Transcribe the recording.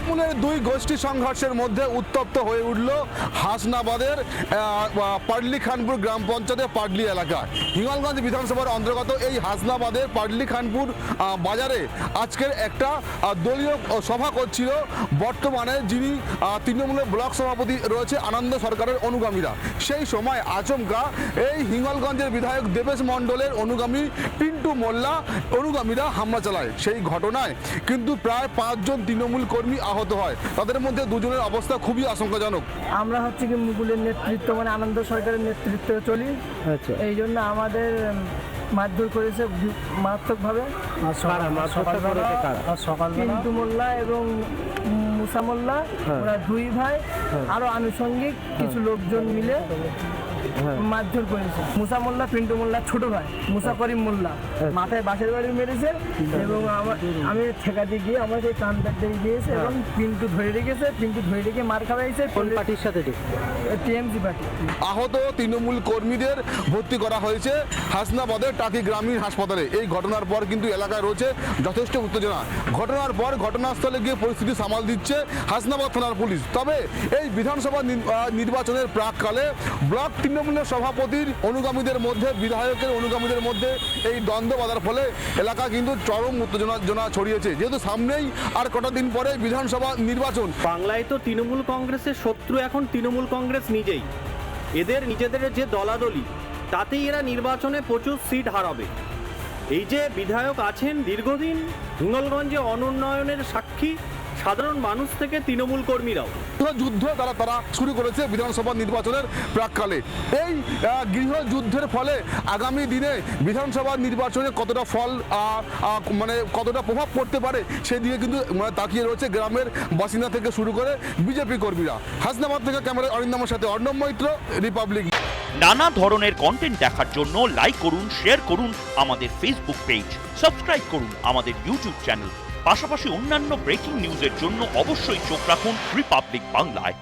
তৃণমূলের দুই গোষ্ঠী সংঘর্ষের মধ্যে উত্তপ্ত হয়ে উঠল হাসনাবাদের পাডলি খানপুর গ্রাম পঞ্চায়েতের পাডলি এলাকা। হিঙ্গলগঞ্জ বিধানসভার অন্তর্গত এই হাসনাবাদের পাডলি খানপুর বাজারে আজকের একটা দলীয় সভা করছিল বর্তমানে যিনি তৃণমূলের ব্লক সভাপতি রয়েছে আনন্দ সরকারের অনুগামীরা। সেই সময় আচমকা এই হিঙ্গলগঞ্জের বিধায়ক দেবেশ মণ্ডলের অনুগামী পিন্টু মোল্লা অনুগামীরা হামলা চালায়। সেই ঘটনায় কিন্তু প্রায় 5 জন তৃণমূল কর্মী আহত হয়, তাদের মধ্যে 2 জনের অবস্থা খুবই আশঙ্কাজনক। আমরা হচ্ছে কি মুকুলের নেতৃত্ব মানে আনন্দ সরকারের নেতৃত্বে চলি, এই জন্য আমাদের মারধর করেছে মারাত্মকভাবে। পিন্টু মোল্লা এবং মুসা মোল্লা ওরা 2 ভাই আরো আনুষঙ্গিক কিছু লোকজন মিলে মারধর করেছে। মুসা মোল্লা পিন্টু মোল্লা ছোট ভাই, মুসা করিম মোল্লা মাথায় বাঁশের বাড়ি মেরেছে এবং আমি ঠেকাতে গিয়ে আমাকে কান কাটতে গিয়েছে এবং পিন্টু ধরে রেখেছে। পিন্টু ধরে রেখে মার খাওয়াইছে। কোন পার্টির সাথে? TMC party. আহত তৃণমূল কর্মীদের ভর্তি করা হয়েছে হাসনাবাদের টাকি গ্রামীণ হাসপাতালে। এই ঘটনার পর কিন্তু এলাকায় রয়েছে যথেষ্ট উত্তেজনা। ঘটনার পর ঘটনাস্থলে গিয়ে পরিস্থিতি সামাল দিচ্ছে হাসনাবাদ থানার পুলিশ। তবে এই বিধানসভা নির্বাচনের প্রাককালে ব্লক তৃণমূলের সভাপতির অনুগামীদের মধ্যে বিধায়কের অনুগামীদের মধ্যে এই দ্বন্দ্ব বাঁধার ফলে এলাকা কিন্তু চরম উত্তেজনা ছড়িয়েছে, যেহেতু সামনেই আর কটা দিন পরে বিধানসভা নির্বাচন। বাংলায় তো তৃণমূল কংগ্রেসের শত্রু এখন তৃণমূল কংগ্রেস নিজেই। এদের নিজেদের যে দলাদলি তাতেই এরা নির্বাচনে প্রচুর সিট হারাবে। এই যে বিধায়ক আছেন দীর্ঘদিন, হিঙ্গলগঞ্জে অনুন্নয়নের সাক্ষী সাধারণ মানুষ থেকে তৃণমূল কর্মীরাও। যুদ্ধ তারা শুরু করেছে বিধানসভা নির্বাচনের প্রাককালে। এই গৃহযুদ্ধের ফলে আগামী দিনে বিধানসভা নির্বাচনে কতটা ফল মানে কতটা প্রভাব পড়তে পারে সেদিকে কিন্তু তাকিয়ে রয়েছে গ্রামের বাসিন্দা থেকে শুরু করে বিজেপি কর্মীরা। হাসনাবাদ থেকে ক্যামেরা অরিন্দমের সাথে অর্ণব মৈত্র, রিপাবলিক। নানা ধরনের কন্টেন্ট দেখার জন্য লাইক করুন, শেয়ার করুন আমাদের ফেসবুক পেজ, সাবস্ক্রাইব করুন আমাদের ইউটিউব চ্যানেল। পাশাপাশি অন্যান্য ব্রেকিং নিউজের জন্য অবশ্যই চোখ রাখুন রিপাবলিক বাংলায়।